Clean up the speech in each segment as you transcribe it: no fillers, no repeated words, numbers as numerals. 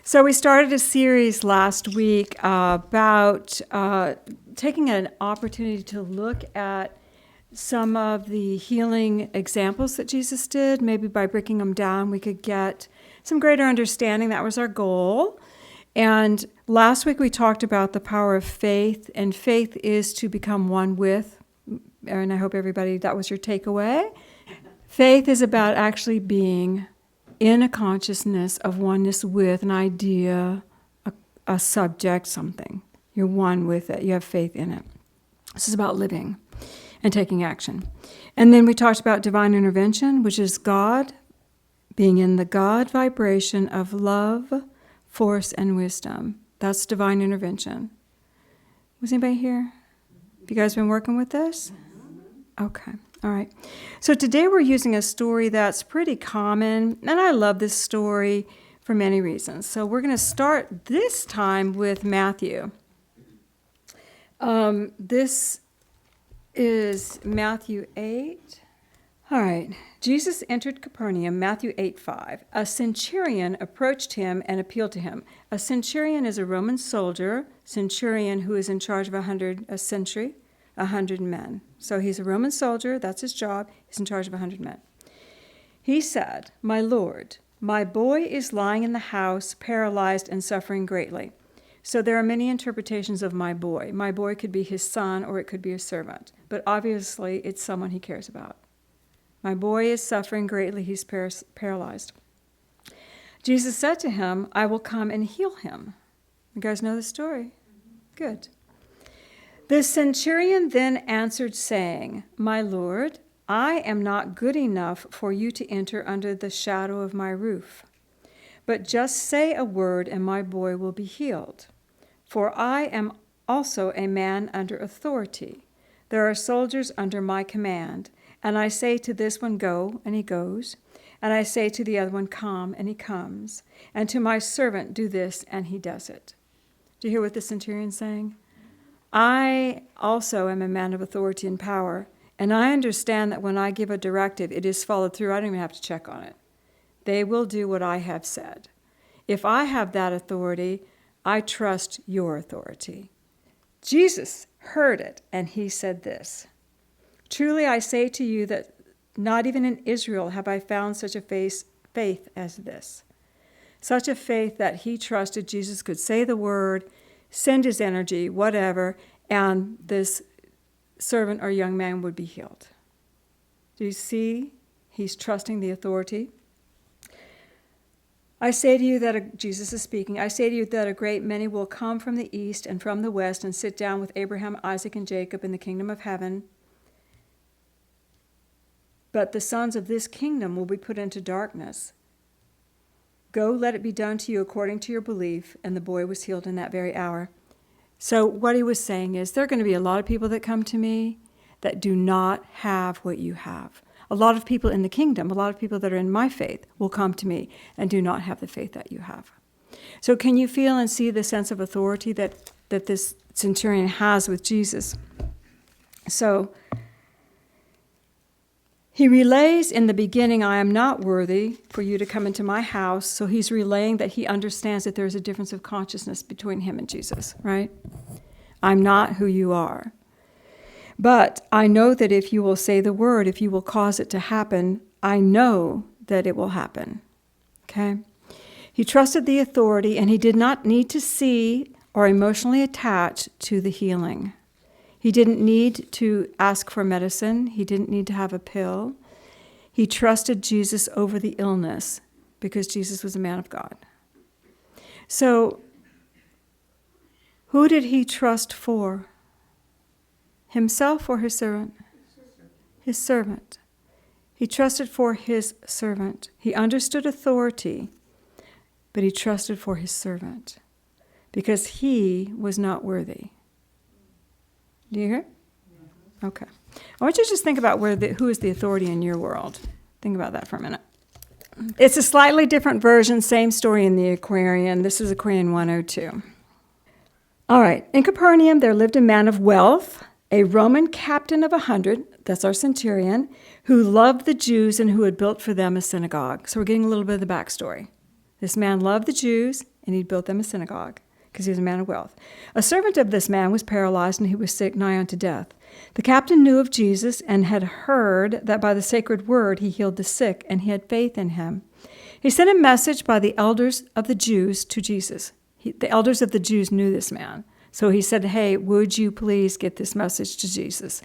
So we started a series last week about taking an opportunity to look at some of the healing examples that Jesus did. Maybe by breaking them down, we could get some greater understanding. That was our goal. And last week we talked about the power of faith, and faith is to become one with, and I hope everybody, that was your takeaway. Faith is about actually being in a consciousness of oneness with an idea, a subject, something. You're one with it. You have faith in it. This is about living and taking action. And then we talked about divine intervention, which is God being in the God vibration of love, force, and wisdom. That's divine intervention. Was anybody here? Have you guys been working with this? Okay. All right. So today we're using a story that's pretty common, and I love this story for many reasons. So we're going to start this time with Matthew. This is Matthew 8. All right. Jesus entered Capernaum, Matthew 8:5. A centurion approached him and appealed to him. A centurion is a Roman soldier, centurion who is in charge of 100 men. So he's a Roman soldier, that's his job, he's in charge of 100 men. He said, "My Lord, my boy is lying in the house, paralyzed and suffering greatly." So there are many interpretations of my boy. My boy could be his son or it could be a servant, but obviously it's someone he cares about. My boy is suffering greatly, he's paralyzed. Jesus said to him, "I will come and heal him." You guys know the story? Good. The centurion then answered, saying, "My Lord, I am not good enough for you to enter under the shadow of my roof. But just say a word and my boy will be healed. For I am also a man under authority. There are soldiers under my command. And I say to this one, go, and he goes. And I say to the other one, come, and he comes. And to my servant, do this, and he does it." Do you hear what the centurion's saying? I also am a man of authority and power, and I understand that when I give a directive, it is followed through. I don't even have to check on it. They will do what I have said. If I have that authority, I trust your authority. Jesus heard it, and he said this, "Truly I say to you that not even in Israel have I found such a faith as this." Such a faith that he trusted Jesus could say the word, send his energy, whatever, and this servant or young man would be healed. Do you see? He's trusting the authority. I say to you that, Jesus is speaking, I say to you that a great many will come from the east and from the west and sit down with Abraham, Isaac, and Jacob in the kingdom of heaven. But the sons of this kingdom will be put into darkness. Go, let it be done to you according to your belief. And the boy was healed in that very hour. So what he was saying is there are going to be a lot of people that come to me that do not have what you have. A lot of people in the kingdom, a lot of people that are in my faith will come to me and do not have the faith that you have. So can you feel and see the sense of authority that this centurion has with Jesus? So he relays in the beginning, I am not worthy for you to come into my house. So he's relaying that he understands that there's a difference of consciousness between him and Jesus, right? I'm not who you are. But I know that if you will say the word, if you will cause it to happen, I know that it will happen. Okay? He trusted the authority, and he did not need to see or emotionally attach to the healing. He didn't need to ask for medicine. He didn't need to have a pill. He trusted Jesus over the illness because Jesus was a man of God. So, who did he trust for? Himself or his servant? His servant. He trusted for his servant. He understood authority, but he trusted for his servant because he was not worthy. Do you hear? Okay. I want you to just think about who is the authority in your world. Think about that for a minute. It's a slightly different version, same story in the Aquarian. This is Aquarian 102. All right. In Capernaum, there lived a man of wealth, a Roman captain of 100, that's our centurion, who loved the Jews and who had built for them a synagogue. So we're getting a little bit of the backstory. This man loved the Jews, and he'd built them a synagogue because he was a man of wealth. A servant of this man was paralyzed, and he was sick nigh unto death. The captain knew of Jesus and had heard that by the sacred word he healed the sick, and he had faith in him. He sent a message by the elders of the Jews to Jesus. The elders of the Jews knew this man. So he said, hey, would you please get this message to Jesus?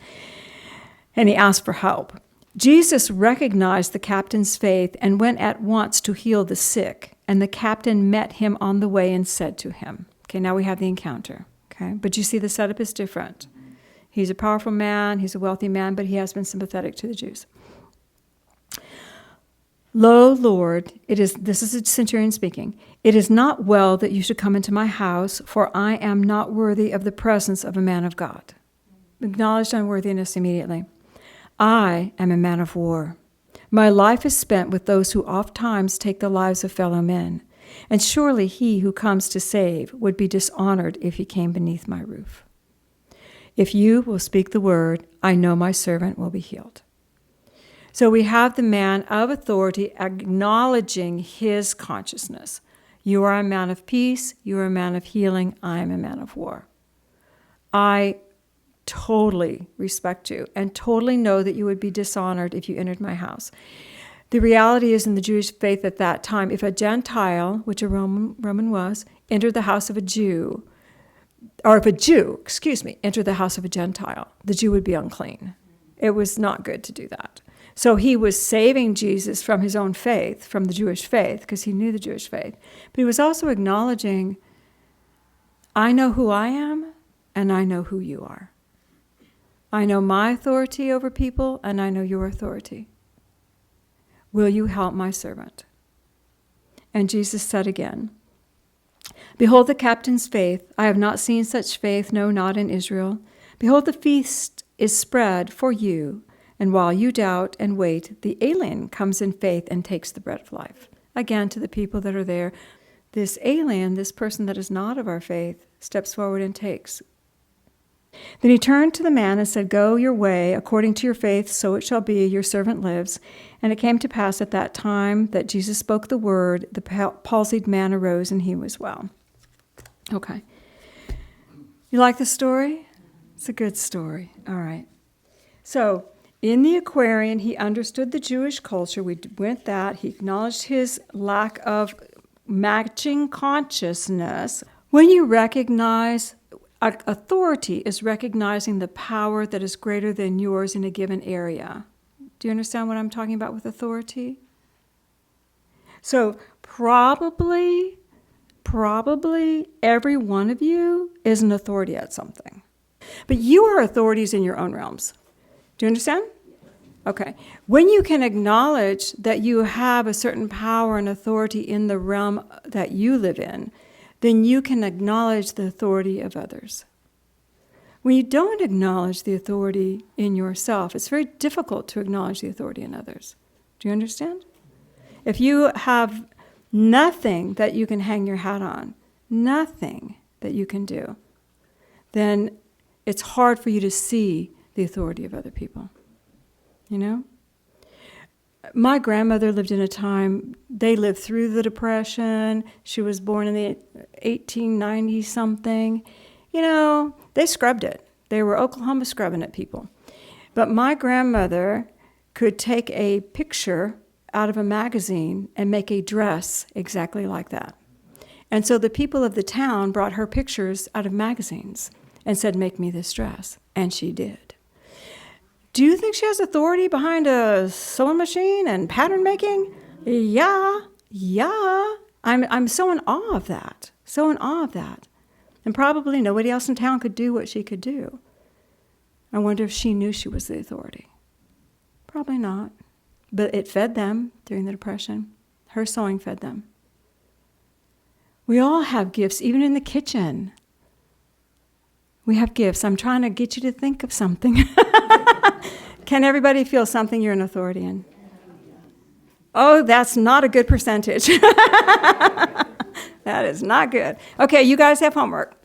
And he asked for help. Jesus recognized the captain's faith and went at once to heal the sick. And the captain met him on the way and said to him, okay, now we have the encounter. Okay, but you see the setup is different. He's a powerful man, he's a wealthy man, but he has been sympathetic to the Jews. Lo, Lord, this is a centurion speaking, it is not well that you should come into my house, for I am not worthy of the presence of a man of God. Acknowledged unworthiness immediately. I am a man of war. My life is spent with those who oft times take the lives of fellow men, and surely he who comes to save would be dishonored if he came beneath my roof. If you will speak the word, I know my servant will be healed. So we have the man of authority acknowledging his consciousness. You are a man of peace. You are a man of healing. I am a man of war. I totally respect you and totally know that you would be dishonored if you entered my house. The reality is in the Jewish faith at that time, if a Gentile, which a Roman was, entered the house of a Jew, or if a Jew, entered the house of a Gentile, the Jew would be unclean. It was not good to do that. So he was saving Jesus from his own faith, from the Jewish faith, because he knew the Jewish faith. But he was also acknowledging, I know who I am, and I know who you are. I know my authority over people, and I know your authority. Will you help my servant? And Jesus said again, behold the captain's faith. I have not seen such faith, no, not in Israel. Behold, the feast is spread for you, and while you doubt and wait, the alien comes in faith and takes the bread of life. Again, to the people that are there, this alien, this person that is not of our faith, steps forward and takes. Then he turned to the man and said, go your way, according to your faith, so it shall be, your servant lives. And it came to pass at that time that Jesus spoke the word, the palsied man arose and he was well. Okay. You like the story? It's a good story. All right. So, in the Aquarian, he understood the Jewish culture. We went that. He acknowledged his lack of matching consciousness. When you recognize authority is recognizing the power that is greater than yours in a given area. Do you understand what I'm talking about with authority? So probably every one of you is an authority at something. But you are authorities in your own realms. Do you understand? Okay. When you can acknowledge that you have a certain power and authority in the realm that you live in, then you can acknowledge the authority of others. When you don't acknowledge the authority in yourself, it's very difficult to acknowledge the authority in others. Do you understand? If you have nothing that you can hang your hat on, nothing that you can do, then it's hard for you to see the authority of other people. You know? My grandmother lived in a time, they lived through the Depression. She was born in the 1890-something. You know, they scrubbed it. They were Oklahoma scrubbing at people. But my grandmother could take a picture out of a magazine and make a dress exactly like that. And so the people of the town brought her pictures out of magazines and said, make me this dress. And she did. Do you think she has authority behind a sewing machine and pattern making? Yeah. I'm so in awe of that. And probably nobody else in town could do what she could do. I wonder if she knew she was the authority. Probably not. But it fed them during the Depression. Her sewing fed them. We all have gifts, even in the kitchen. We have gifts. I'm trying to get you to think of something. Can everybody feel something you're an authority in? Oh, that's not a good percentage. That is not good. Okay, you guys have homework.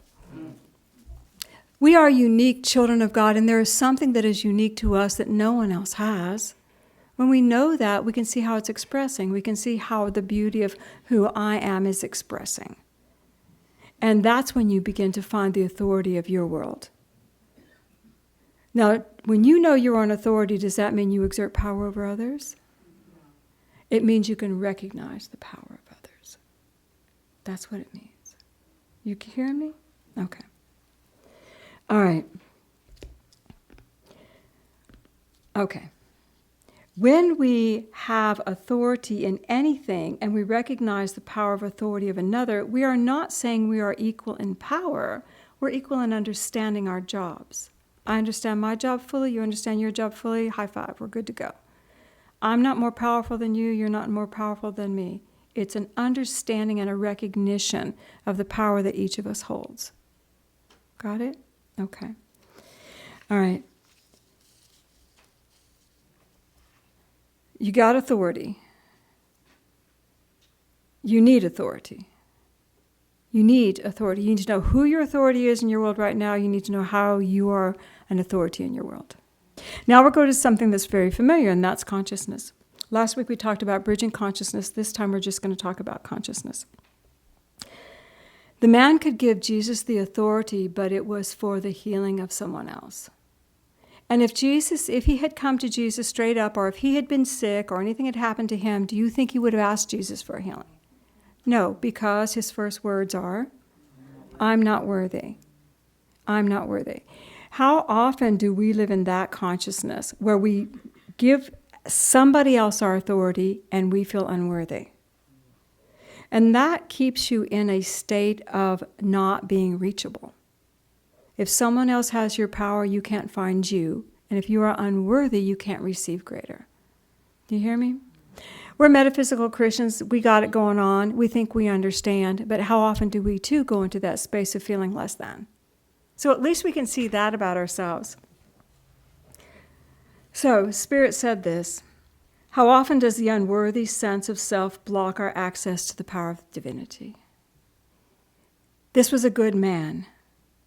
We are unique children of God, and there is something that is unique to us that no one else has. When we know that, we can see how it's expressing. We can see how the beauty of who I am is expressing. And that's when you begin to find the authority of your world. Now, when you know your own authority, does that mean you exert power over others? It means you can recognize the power of others. That's what it means. You hear me? Okay. All right. Okay. When we have authority in anything and we recognize the power of authority of another, we are not saying we are equal in power. We're equal in understanding our jobs. I understand my job fully, you understand your job fully, high five, we're good to go. I'm not more powerful than you, you're not more powerful than me. It's an understanding and a recognition of the power that each of us holds. Got it? Okay. All right. You got authority. You need authority. You need authority. You need to know who your authority is in your world right now. You need to know how you are an authority in your world. Now we're going to something that's very familiar, and that's consciousness. Last week we talked about bridging consciousness. This time we're just going to talk about consciousness. The man could give Jesus the authority, but it was for the healing of someone else. And if he had come to Jesus straight up, or if he had been sick or anything had happened to him, do you think he would have asked Jesus for a healing? No, because his first words are, I'm not worthy. I'm not worthy. How often do we live in that consciousness where we give somebody else our authority and we feel unworthy? And that keeps you in a state of not being reachable. If someone else has your power, you can't find you. And if you are unworthy, you can't receive greater. Do you hear me? We're metaphysical Christians. We got it going on. We think we understand. But how often do we, too, go into that space of feeling less than? So at least we can see that about ourselves. So, Spirit said this. How often does the unworthy sense of self block our access to the power of divinity? This was a good man.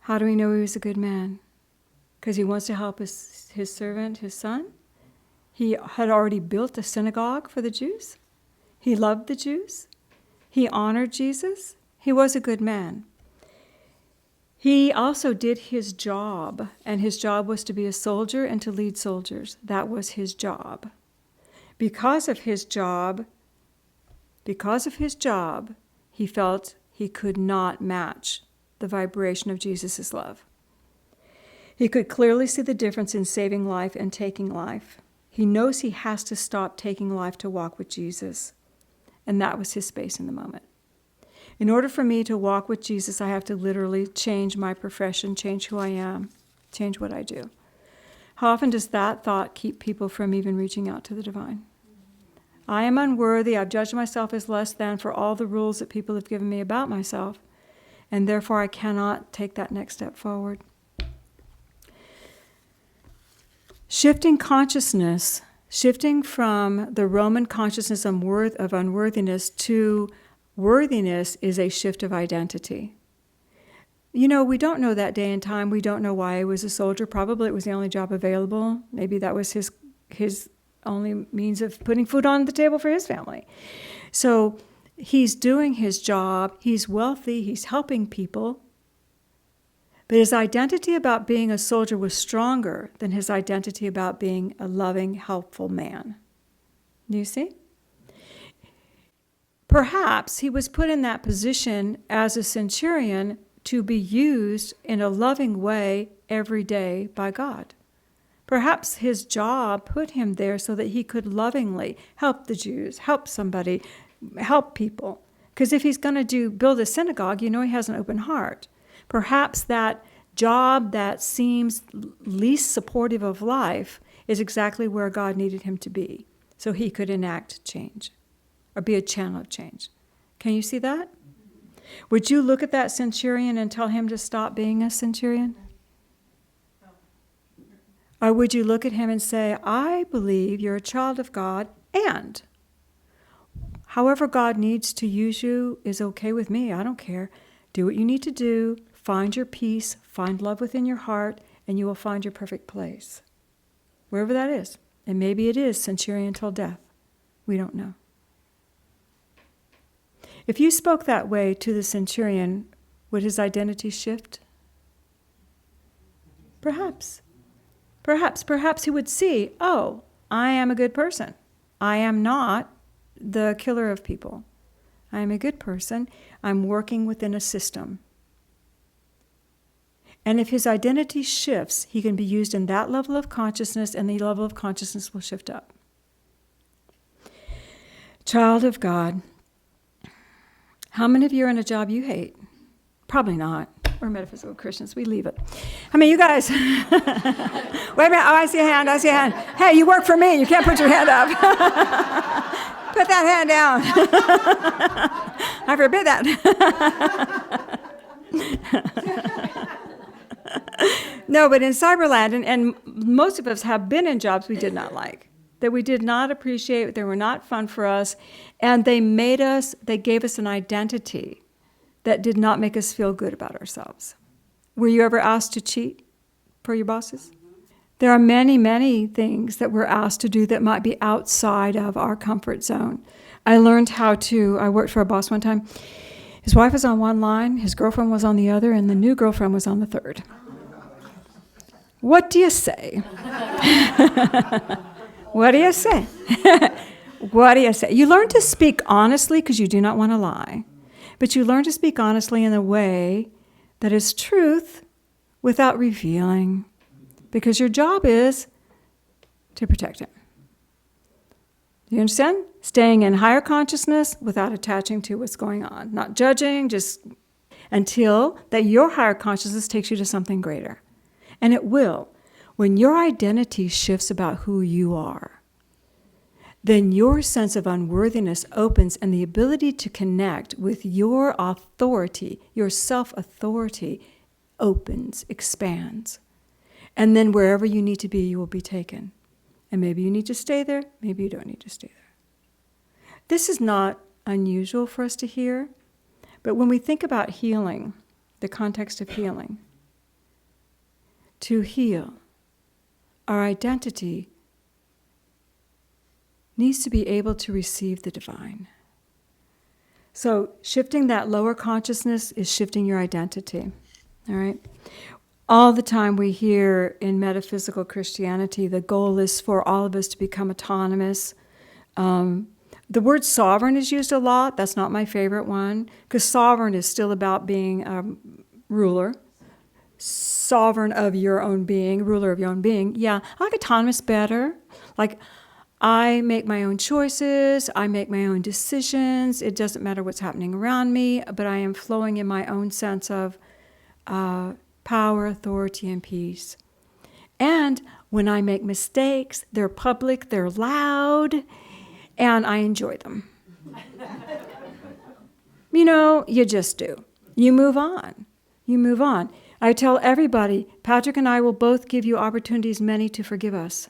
How do we know he was a good man? Because he wants to help his servant, his son. He had already built a synagogue for the Jews. He loved the Jews. He honored Jesus. He was a good man. He also did his job, and his job was to be a soldier and to lead soldiers. That was his job. Because of his job, he felt he could not match the vibration of Jesus' love. He could clearly see the difference in saving life and taking life. He knows he has to stop taking life to walk with Jesus. And that was his space in the moment. In order for me to walk with Jesus, I have to literally change my profession, change who I am, change what I do. How often does that thought keep people from even reaching out to the divine? I am unworthy. I've judged myself as less than for all the rules that people have given me about myself. And therefore, I cannot take that next step forward. Shifting consciousness, shifting from the Roman consciousness of unworthiness to worthiness is a shift of identity. You know, we don't know that day and time. We don't know why he was a soldier. Probably it was the only job available. Maybe that was his only means of putting food on the table for his family. So he's doing his job. He's wealthy. He's helping people. But his identity about being a soldier was stronger than his identity about being a loving, helpful man. Do you see? Perhaps he was put in that position as a centurion to be used in a loving way every day by God. Perhaps his job put him there so that he could lovingly help the Jews, help somebody, help people. Because if he's going to build a synagogue, you know he has an open heart. Perhaps that job that seems least supportive of life is exactly where God needed him to be, so he could enact change or be a channel of change. Can you see that? Would you look at that centurion and tell him to stop being a centurion? Or would you look at him and say, I believe you're a child of God, and however God needs to use you is okay with me. I don't care. Do what you need to do. Find your peace. Find love within your heart, and you will find your perfect place. Wherever that is. And maybe it is centurion till death. We don't know. If you spoke that way to the centurion, Would his identity shift? Perhaps. Perhaps he would see, oh, I am a good person. I am not the killer of people. I am a good person. I'm working within a system. And if his identity shifts, he can be used in that level of consciousness, and the level of consciousness will shift up. Child of God, how many of you are in a job you hate? Probably not. We're metaphysical Christians. We leave it. I mean, you guys. Wait a minute. Oh, I see a hand. Hey, you work for me. You can't put your hand up. Put that hand down. I forbid that. No, but in Cyberland, and most of us have been in jobs we did not like, that we did not appreciate, they were not fun for us, and they gave us an identity that did not make us feel good about ourselves. Were you ever asked to cheat for your bosses? There are many, many things that we're asked to do that might be outside of our comfort zone. I worked for a boss one time. His wife was on one line, his girlfriend was on the other, and the new girlfriend was on the third. What do you say? What do you say? What do you say? You learn to speak honestly because you do not want to lie. But you learn to speak honestly in a way that is truth without revealing. Because your job is to protect him. Do you understand? Staying in higher consciousness without attaching to what's going on. Not judging, just until that your higher consciousness takes you to something greater. And it will. When your identity shifts about who you are, then your sense of unworthiness opens, and the ability to connect with your authority, your self-authority, opens, expands. And then wherever you need to be, you will be taken. And maybe you need to stay there, maybe you don't need to stay there. This is not unusual for us to hear, but when we think about healing, the context of healing, to heal, our identity needs to be able to receive the divine. So shifting that lower consciousness is shifting your identity. All right? All the time we hear in metaphysical Christianity, the goal is for all of us to become autonomous. The word sovereign is used a lot. That's not my favorite one, because sovereign is still about being a ruler. Sovereign of your own being, ruler of your own being. Yeah, I like autonomous better. Like, I make my own choices, I make my own decisions, it doesn't matter what's happening around me, but I am flowing in my own sense of power, authority, and peace. And when I make mistakes, they're public, they're loud, and I enjoy them. You just do. You move on. I tell everybody, Patrick and I will both give you opportunities many to forgive us.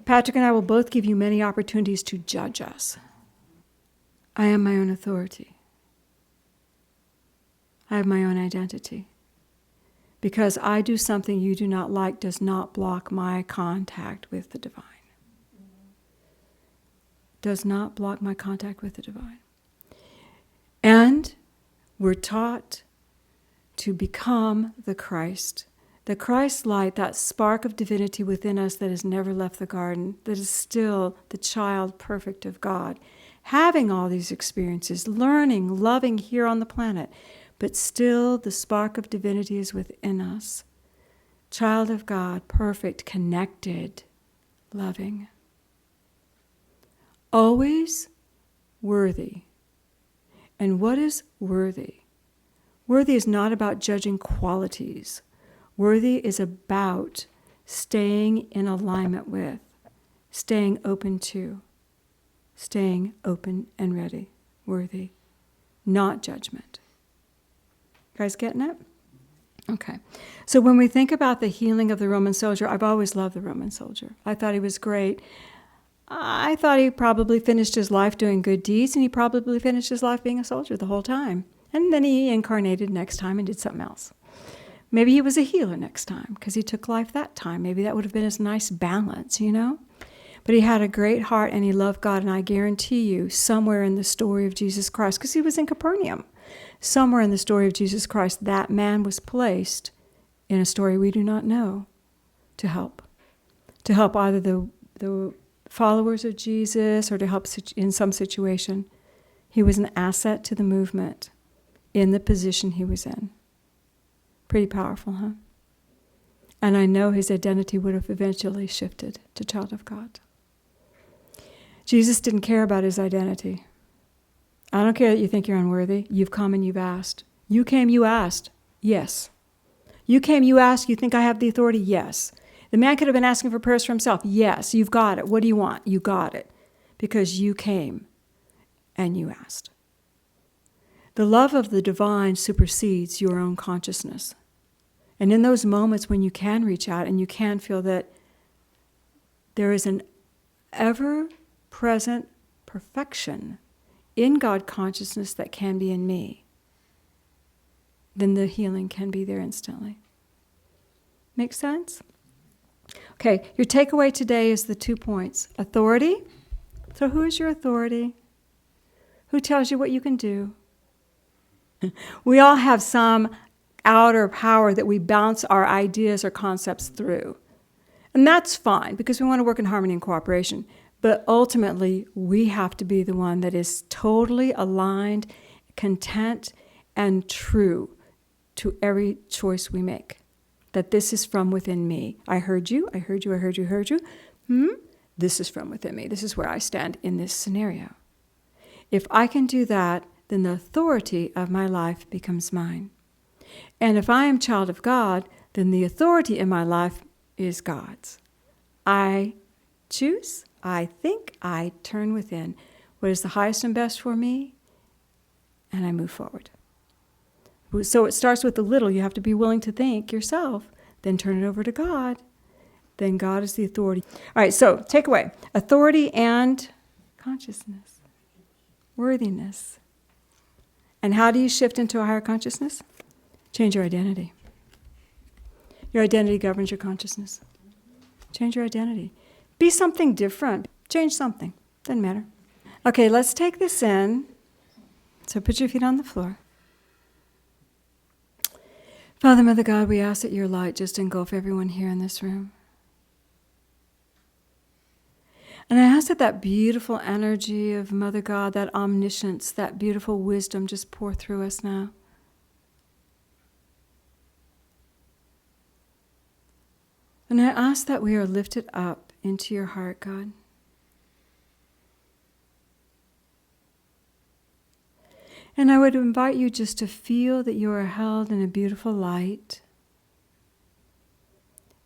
Patrick and I will both give you many opportunities to judge us. I am my own authority. I have my own identity. Because I do something you do not like does not block my contact with the divine. Does not block my contact with the divine. And we're taught to become the Christ. The Christ light, that spark of divinity within us that has never left the garden, that is still the child perfect of God, having all these experiences, learning, loving here on the planet, but still the spark of divinity is within us. Child of God, perfect, connected, loving. Always worthy. And what is worthy? Worthy is not about judging qualities. Worthy is about staying in alignment with, staying open to, staying open and ready. Worthy, not judgment. You guys getting it? Okay. So when we think about the healing of the Roman soldier, I've always loved the Roman soldier. I thought he was great. I thought he probably finished his life doing good deeds, and he probably finished his life being a soldier the whole time. And then he incarnated next time and did something else. Maybe he was a healer next time because he took life that time. Maybe that would have been his nice balance, But he had a great heart and he loved God. And I guarantee you, somewhere in the story of Jesus Christ, because he was in Capernaum, Somewhere in the story of Jesus Christ, that man was placed in a story we do not know to help. To help either the followers of Jesus or to help in some situation. He was an asset to the movement in the position he was in. Pretty powerful, huh? And I know his identity would have eventually shifted to child of God. Jesus didn't care about his identity. I don't care that you think you're unworthy. You've come and you've asked. You came, you asked. Yes. You came, you asked. You think I have the authority? Yes. The man could have been asking for prayers for himself. Yes, you've got it. What do you want? You got it. Because you came and you asked. The love of the divine supersedes your own consciousness. And in those moments when you can reach out and you can feel that there is an ever-present perfection in God consciousness that can be in me, then the healing can be there instantly. Make sense? Okay, your takeaway today is the 2 points. Authority. So who is your authority? Who tells you what you can do? We all have some outer power that we bounce our ideas or concepts through. And that's fine because we want to work in harmony and cooperation. But ultimately, we have to be the one that is totally aligned, content, and true to every choice we make. That this is from within me. I heard you, I heard you, I heard you, heard you. This is from within me. This is where I stand in this scenario. If I can do that, then the authority of my life becomes mine. And if I am child of God, then the authority in my life is God's. I choose, I think, I turn within what is the highest and best for me, and I move forward. So it starts with the little. You have to be willing to think yourself, then turn it over to God. Then God is the authority. All right, so takeaway. Authority and consciousness. Worthiness. And how do you shift into a higher consciousness? Change your identity. Your identity governs your consciousness. Change your identity. Be something different. Change something. Doesn't matter. Okay, let's take this in. So put your feet on the floor. Father, Mother God, we ask that your light just engulf everyone here in this room. And I ask that that beautiful energy of Mother God, that omniscience, that beautiful wisdom just pour through us now. And I ask that we are lifted up into your heart, God. And I would invite you just to feel that you are held in a beautiful light.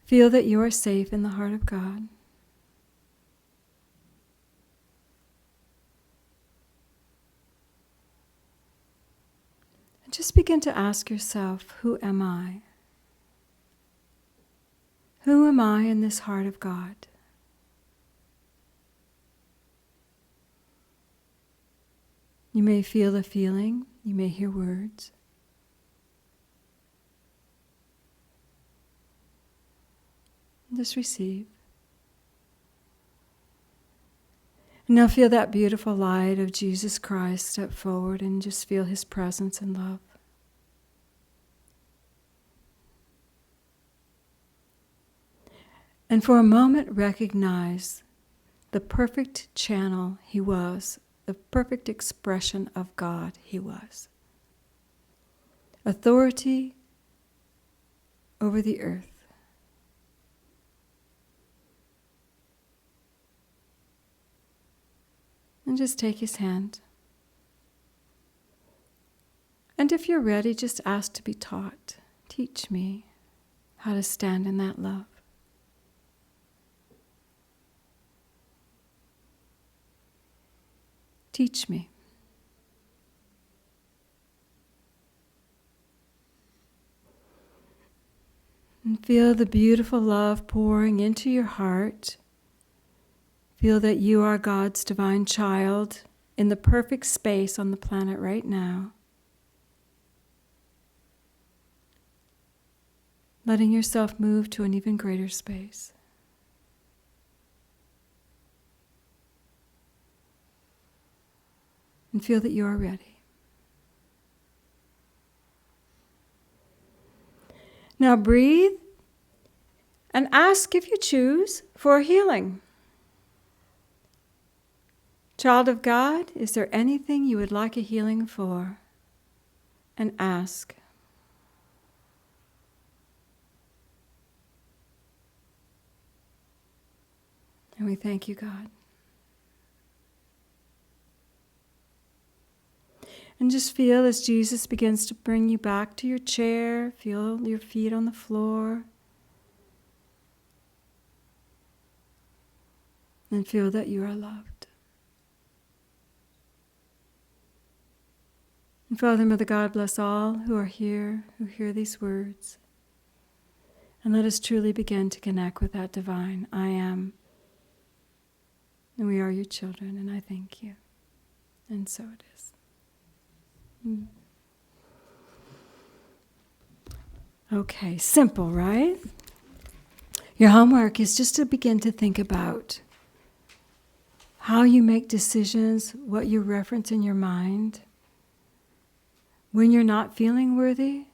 Feel that you are safe in the heart of God. And just begin to ask yourself, who am I? Who am I in this heart of God? You may feel a feeling, you may hear words. Just receive. And now feel that beautiful light of Jesus Christ step forward and just feel his presence and love. And for a moment recognize the perfect channel he was, the perfect expression of God he was. Authority over the earth. And just take his hand. And if you're ready, just ask to be taught. Teach me how to stand in that love. Teach me. And feel the beautiful love pouring into your heart. Feel that you are God's divine child in the perfect space on the planet right now. Letting yourself move to an even greater space. And feel that you are ready. Now breathe and ask, if you choose, for healing. Child of God, is there anything you would like a healing for? And ask. And we thank you, God. And just feel as Jesus begins to bring you back to your chair. Feel your feet on the floor. And feel that you are loved. And Father, Mother God, bless all who are here, who hear these words. And let us truly begin to connect with that divine I am. And we are your children, and I thank you. And so it is. Okay, simple, right? Your homework is just to begin to think about how you make decisions, what you reference in your mind. When you're not feeling worthy,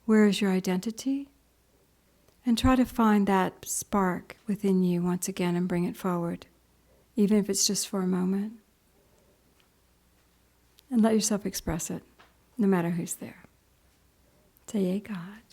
where is your identity? And try to find that spark within you once again and bring it forward, even if it's just for a moment. And let yourself express it, no matter who's there. Say, yay, God.